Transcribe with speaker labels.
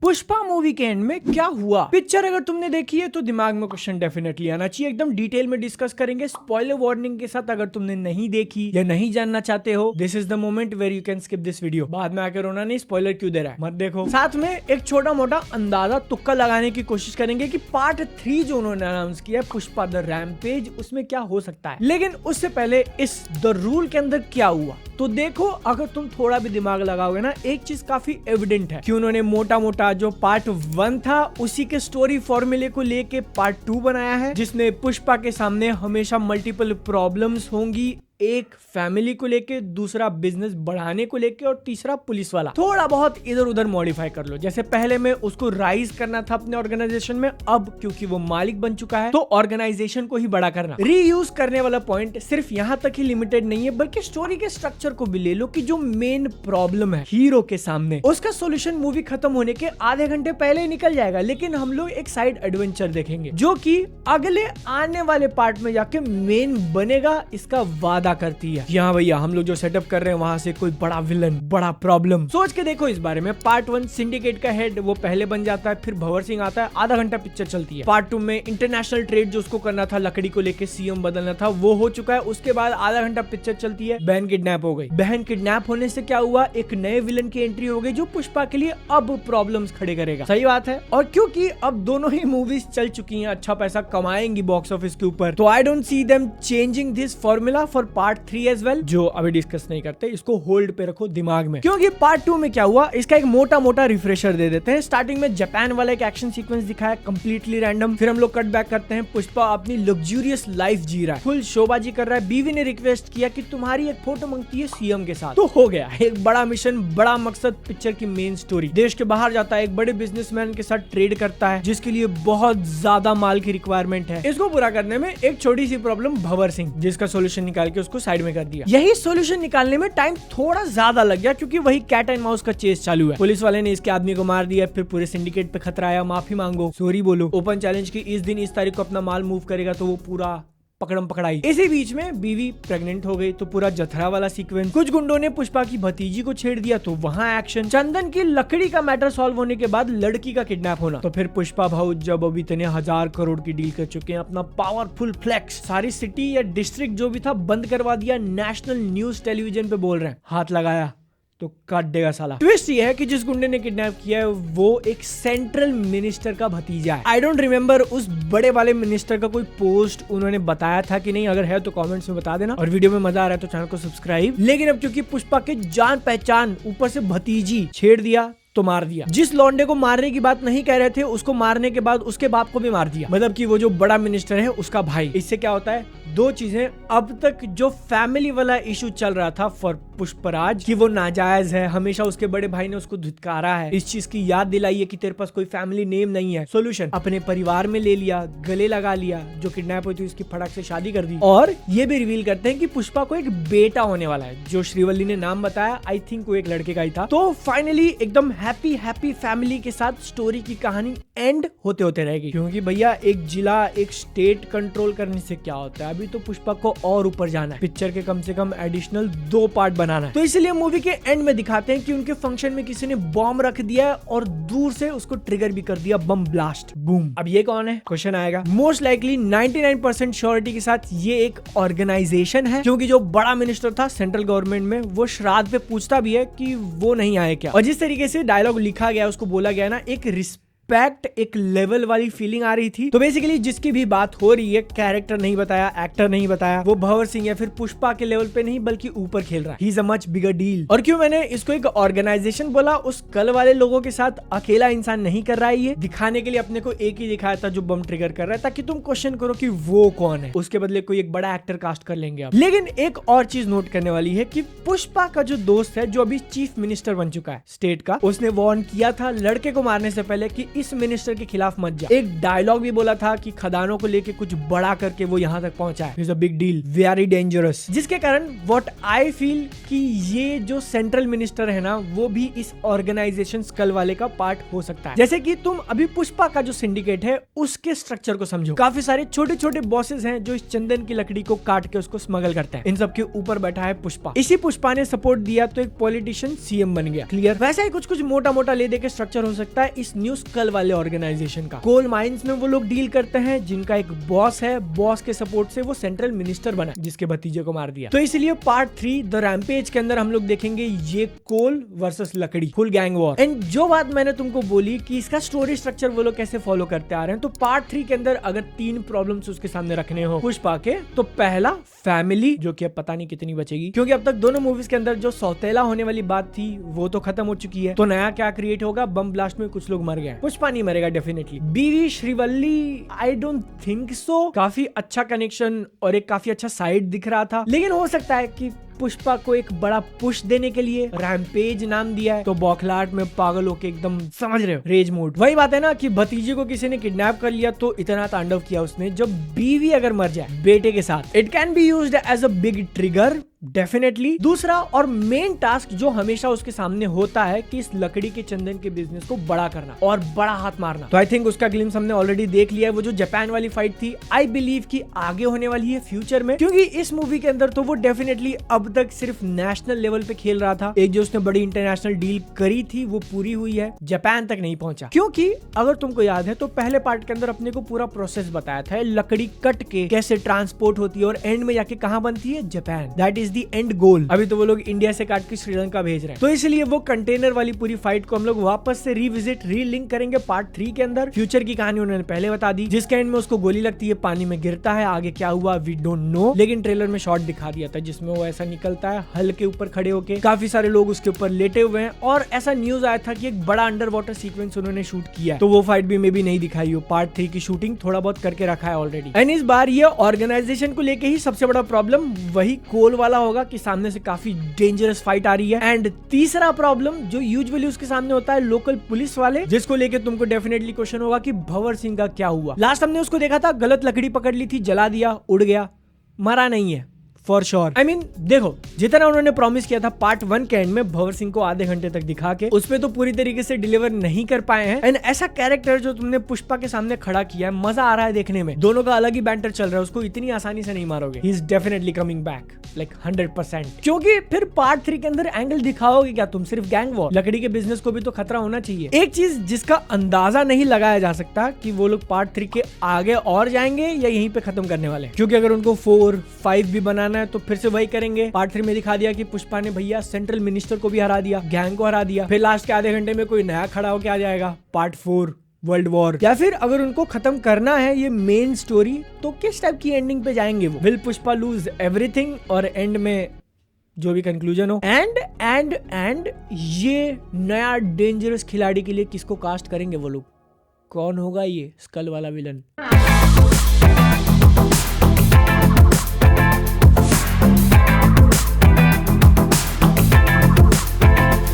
Speaker 1: Pushpa movie के and में क्या हुआ? पिक्चर अगर तुमने देखी है तो दिमाग में क्वेश्चन डेफिनेटली आना चाहिए। एकदम डिटेल में डिस्कस करेंगे स्पॉइलर वार्निंग के साथ। अगर तुमने नहीं देखी या नहीं जानना चाहते हो, this is the moment where you can skip this video. बाद में आकर रोना नहीं, स्पॉइलर क्यों दे रहा है, मत देखो। साथ में एक छोटा मोटा अंदाजा तुक्का लगाने की कोशिश करेंगे कि पार्ट 3 जो उन्होंने अनाउंस किया पुष्पा द रैम्पेज, उसमें क्या हो सकता है। लेकिन उससे पहले इस द रूल के अंदर क्या हुआ तो देखो। अगर तुम थोड़ा भी दिमाग लगाओगे ना, एक चीज काफी एविडेंट है कि उन्होंने मोटा मोटा जो पार्ट 1 था उसी के स्टोरी फॉर्मूले को लेके पार्ट 2 बनाया है, जिसमें पुष्पा के सामने हमेशा मल्टीपल प्रॉब्लम्स होंगी। एक फैमिली को लेके, दूसरा बिजनेस बढ़ाने को लेके और तीसरा पुलिस वाला। थोड़ा बहुत इधर उधर मॉडिफाई कर लो। जैसे पहले में उसको राइज करना था अपने ऑर्गेनाइजेशन में, अब क्योंकि वो मालिक बन चुका है तो ऑर्गेनाइजेशन को ही बड़ा करना। रीयूज करने वाला पॉइंट सिर्फ यहाँ तक ही लिमिटेड नहीं है, बल्कि स्टोरी के स्ट्रक्चर को भी ले लो कि जो मेन प्रॉब्लम है हीरो के सामने, उसका सोल्यूशन मूवी खत्म होने के आधे घंटे पहले ही निकल जाएगा। लेकिन हम लोग एक साइड एडवेंचर देखेंगे जो कि अगले आने वाले पार्ट में जाके मेन बनेगा, इसका वादा करती है। यहाँ भैया हम लोग जो सेटअप कर रहे हैं वहां से कोई बड़ा विलन, बड़ा प्रॉब्लम सोच के देखो इस बारे में। पार्ट 1 सिंडिकेट का हेड वो पहले बन जाता है, फिर भंवर सिंह आता है, आधा घंटा पिक्चर चलती है। पार्ट 2 में इंटरनेशनल ट्रेड जो उसको करना था, लकड़ी को लेके सीएम बदलना था, वो हो चुका है। उसके बाद आधा घंटा पिक्चर चलती है, बहन किडनैप हो गई। बहन किडनैप होने से क्या हुआ, एक नए विलन की एंट्री हो गई जो पुष्पा के लिए अब प्रॉब्लम्स खड़े करेगा। सही बात है। और क्योंकि अब दोनों ही मूवीज चल चुकी हैं, अच्छा पैसा कमाएंगी बॉक्स ऑफिस के ऊपर, तो I don't see them changing this formula for part 3 as well, जो अभी डिस्कस नहीं करते। इसको होल्ड पे रखो दिमाग में, क्योंकि पार्ट 2 में क्या हुआ इसका एक मोटा मोटा रिफ्रेशर दे देते हैं। स्टार्टिंग में जापान वाला एक एक्शन सीक्वेंस दिखाया, कंप्लीटली रैंडम। फिर हम लोग कट बैक करते हैं, पुष्पा अपनी लग्जूरियस लाइफ जी रहा है, फुल शोबाजी कर रहा है। बीवी ने रिक्वेस्ट किया कि तुम्हारी एक फोटो मांगती है सीएम के साथ, तो हो गया एक बड़ा मिशन, बड़ा मकसद। पिक्चर की मेन स्टोरी, देश के बाहर जाता है, एक बड़े बिजनेसमैन के साथ ट्रेड करता है जिसके लिए बहुत ज्यादा माल की रिक्वायरमेंट है। इसको पूरा करने में एक छोटी सी प्रॉब्लम, भंवर सिंह, जिसका सोल्यूशन निकाल के उसको साइड में कर दिया। यही सॉल्यूशन निकालने में टाइम थोड़ा ज्यादा लग गया, क्योंकि वही कैट एंड माउस का चेस चालू है। पुलिस वाले ने इसके आदमी को मार दिया, फिर पूरे सिंडिकेट पे खतरा आया, माफी मांगो, सॉरी बोलो, ओपन चैलेंज की इस दिन इस तारीख को अपना माल मूव करेगा, तो वो पूरा पकड़म पकड़ाई। इसी बीच में बीवी प्रेग्नेंट हो गई, तो पूरा जथरा वाला सीक्वेंस। कुछ गुंडों ने पुष्पा की भतीजी को छेड़ दिया, तो वहां एक्शन। चंदन की लकड़ी का मैटर सॉल्व होने के बाद लड़की का किडनैप होना, तो फिर पुष्पा भाऊ जब अभी इतने 1000 करोड़ की डील कर चुके हैं, अपना पावरफुल फ्लेक्स, सारी सिटी या डिस्ट्रिक्ट जो भी था बंद करवा दिया, नेशनल न्यूज टेलीविजन पे बोल रहे हैं, हाथ लगाया तो काट देगा साला। ट्विस्ट ये है कि जिस गुंडे ने किडनैप किया है वो एक सेंट्रल मिनिस्टर का भतीजा है। आई डोंट रिमेम्बर उस बड़े वाले मिनिस्टर का कोई पोस्ट उन्होंने बताया था कि नहीं, अगर है तो कमेंट्स में बता देना। और वीडियो में मजा आ रहा है तो चैनल को सब्सक्राइब। लेकिन अब क्योंकि पुष्पा के जान पहचान, ऊपर से भतीजी, छेड़ दिया तो मार दिया। जिस लौंडे को मारने की बात नहीं कह रहे थे, उसको मारने के बाद उसके बाप को भी मार दिया, मतलब कि वो जो बड़ा मिनिस्टर है उसका भाई। इससे क्या होता है, दो चीजें। अब तक जो फैमिली वाला इशू चल रहा था फॉर पुष्पराज कि वो नाजायज है, हमेशा उसके बड़े भाई ने उसको धिक्कारा है, इस चीज की याद दिलाई है कि तेरे पास कोई फैमिली नेम नहीं है। सोल्यूशन अपने परिवार में ले लिया, गले लगा लिया, जो किडनैप हुई थी उसकी फटाक से शादी कर दी। और ये भी रिवील करते हैं कि पुष्पा को एक बेटा होने वाला है, जो श्रीवल्ली ने नाम बताया, आई थिंक वो एक लड़के का ही था। तो फाइनली एकदम हैप्पी फैमिली के साथ स्टोरी की कहानी एंड होते होते रहेगी। क्योंकि भैया एक जिला, एक स्टेट कंट्रोल करने से क्या होता है, अभी तो पुष्पा को और ऊपर जाना है। पिक्चर के कम से कम एडिशनल 2 पार्ट बनाना है, तो इसलिए मूवी के एंड में दिखाते हैं कि उनके फंक्शन में किसी ने बॉम्ब रख दिया और दूर से उसको ट्रिगर भी कर दिया, बम ब्लास्ट, बूम। अब ये कौन है, क्वेश्चन आएगा। मोस्ट लाइकली 99% श्योरिटी के साथ ये एक ऑर्गेनाइजेशन है, क्योंकि जो बड़ा मिनिस्टर था सेंट्रल गवर्नमेंट में, वो श्राद्ध पे पूछता भी है कि वो नहीं आए क्या। और जिस तरीके से डायलॉग लिखा गया, उसको बोला गया ना, एक रिस्पेक्ट, एक लेवल वाली फीलिंग आ रही थी। तो बेसिकली जिसकी भी बात हो रही है, कैरेक्टर नहीं बताया, एक्टर नहीं बताया, वो भंवर सिंह या फिर पुष्पा के लेवल पे नहीं बल्कि ऊपर खेल रहा है। He is a much bigger deal. और क्यों मैंने इसको एक ऑर्गेनाइजेशन बोला, उस कल वाले लोगों के साथ अकेला इंसान नहीं कर रहा है, ये दिखाने के लिए अपने को एक ही दिखाया था जो बम ट्रिगर कर रहा है, ताकि तुम क्वेश्चन करो कि वो कौन है। उसके बदले कोई एक बड़ा एक्टर कास्ट कर लेंगे अब। लेकिन एक और चीज नोट करने वाली है कि पुष्पा का जो दोस्त है, जो अभी चीफ मिनिस्टर बन चुका है स्टेट का, उसने वार्न किया था लड़के को मारने से पहले कि इस मिनिस्टर के खिलाफ मत जा। एक डायलॉग भी बोला था कि खदानों को लेके कुछ बड़ा करके वो यहाँ तक पहुंचा है, it's a big deal, very dangerous. जिसके कारण व्हाट आई फील कि ये जो सेंट्रल मिनिस्टर है ना, वो भी इस ऑर्गेनाइजेशन स्कल वाले का पार्ट हो सकता है। जैसे कि तुम अभी पुष्पा का जो सिंडिकेट है उसके स्ट्रक्चर को समझो, काफी सारे छोटे छोटे बॉसेस हैं जो इस चंदन की लकड़ी को काट के उसको स्मगल करते हैं। इन सब के ऊपर बैठा है पुष्पा। इसी पुष्पा ने सपोर्ट दिया तो एक पॉलिटिशियन सीएम बन गया। क्लियर? वैसा ही कुछ कुछ मोटा मोटा ले दे के स्ट्रक्चर हो सकता है इस न्यू स्कल वाले ऑर्गेनाइजेशन का। कोल माइंस में वो लोग डील करते हैं जिनका एक बॉस है, बॉस के सपोर्ट से वो सेंट्रल मिनिस्टर बना जिसके भतीजे को मार दिया। तो इसलिए पार्ट 3 द रैम्पेज के अंदर हम लोग देखेंगे ये कोल वर्सेस लकड़ी, फुल गैंग वॉर। एंड जो बात मैंने तुमको बोली कि इसका स्टोरी स्ट्रक्चर वो लोग कैसे फॉलो करते आ रहे हैं, तो पार्ट 3 के अंदर अगर 3 प्रॉब्लम्स उसके सामने रखने हो पुष्पा के, तो पहला फैमिली, जो कि अब पता नहीं कितनी बचेगी, क्योंकि अब तक दोनों मूवीज के अंदर जो सौतेला होने वाली बात थी वो तो खत्म हो चुकी है। तो नया क्या क्रिएट होगा? बम ब्लास्ट में कुछ लोग मर गए, पुष्पा नहीं मरेगा डेफिनेटली। बीवी Srivalli, I don't think so. काफी अच्छा कनेक्शन और एक काफी अच्छा साइड दिख रहा था, लेकिन हो सकता है कि पुष्पा को एक बड़ा पुश देने के लिए रैम्पेज नाम दिया है, तो बौखलाहट में पागल होके एकदम, समझ रहे हो, रेज मोड। वही बात है ना कि भतीजे को किसी ने किडनैप कर लिया तो इतना तांडव किया उसने। जब बीवी अगर मर जाए बेटे के साथ, it can be used as a big trigger definitely. दूसरा और मेन टास्क जो हमेशा उसके सामने होता है कि इस लकड़ी के चंदन के बिजनेस को बड़ा करना और बड़ा हाथ मारना। तो आई थिंक उसका ग्लिम्स हमने ऑलरेडी देख लिया है। वो जो जापान वाली फाइट थी, आई बिलीव कि आगे होने वाली है फ्यूचर में, क्योंकि इस मूवी के अंदर तो वो डेफिनेटली अब तक सिर्फ नेशनल लेवल पे खेल रहा था। एक जो उसने बड़ी इंटरनेशनल डील करी थी वो पूरी हुई है, जापान तक नहीं पहुंचा। क्योंकि अगर तुमको याद है तो पहले पार्ट के अंदर अपने को पूरा प्रोसेस बताया था, लकड़ी कट के कैसे ट्रांसपोर्ट होती है और एंड में जाके कहां बनती है? Japan. That is the end goal. अभी तो वो लोग इंडिया से काट के श्रीलंका भेज रहे हैं। तो इसलिए वो कंटेनर वाली पूरी फाइट को हम लोग वापस से रिविजिट, रीलिंक करेंगे पार्ट 3 के अंदर। फ्यूचर की कहानी उन्होंने पहले बता दी, जिसके एंड में उसको गोली लगती है, पानी में गिरता है, आगे क्या हुआ वी डोंट नो, लेकिन ट्रेलर में शॉट दिखा दिया था जिसमें वो ऐसा निकलता है हल के ऊपर खड़े होके, काफी सारे लोग उसके ऊपर लेटे हुए हैं, और ऐसा न्यूज आया था कि एक बड़ा अंडर वाटर सीक्वेंस उन्होंने शूट किया है। तो वो फाइट भी मे भी नहीं दिखाई हो, पार्ट 3 की शूटिंग थोड़ा बहुत करके रखा है ऑलरेडी। एंड इस बार ये ऑर्गेनाइजेशन को लेके ही सबसे बड़ा प्रॉब्लम वही कोल वाला होगा कि सामने से काफी डेंजरस फाइट आ रही है। एंड तीसरा प्रॉब्लम जो यूजुअली उसके सामने होता है, लोकल पुलिस वाले, जिसको लेके तुमको डेफिनेटली क्वेश्चन होगा कि भंवर सिंह का क्या हुआ। लास्ट हमने उसको देखा था, गलत लकड़ी पकड़ ली थी, जला दिया, उड़ गया, मरा नहीं है फॉर श्योर। आई मीन देखो, जितना उन्होंने प्रॉमिस किया था पार्ट 1 के एंड में भंवर सिंह को आधे घंटे तक दिखा के, उस पे तो पूरी तरीके से डिलीवर नहीं कर पाए हैं। एंड ऐसा कैरेक्टर जो तुमने पुष्पा के सामने खड़ा किया है, मजा आ रहा है देखने में। दोनों का अलग ही बैंटर चल रहा है, उसको इतनी आसानी से नहीं मारोगे। He is definitely coming back like 100%। क्योंकि फिर पार्ट 3 के अंदर एंगल दिखाओगे क्या तुम? सिर्फ गैंग वॉर? लकड़ी के बिजनेस को भी तो खतरा होना चाहिए। एक चीज जिसका अंदाजा नहीं लगाया जा सकता कि वो लोग पार्ट 3 के आगे और जाएंगे या यहीं पे खत्म करने वाले, क्योंकि अगर उनको 4, 5 भी बनाना है तो फिर से वही करेंगे। पार्ट 3 में दिखा दिया कि पुष्पा ने भैया सेंट्रल मिनिस्टर को भी हरा दिया, गैंग को हरा दिया, फिर लास्ट के आधे घंटे में कोई नया खड़ा होकर आ जाएगा, पार्ट 4 वर्ल्ड वॉर। या फिर अगर उनको खत्म करना है ये मेन स्टोरी, तो किस टाइप की एंडिंग पे जाएंगे वो? विल पुष्पा लूज एवरीथिंग और एंड में जो भी कंक्लूजन हो? एंड ये नया डेंजरस खिलाड़ी के लिए किसको कास्ट करेंगे वो लोग? कौन होगा ये स्कल वाला विलन?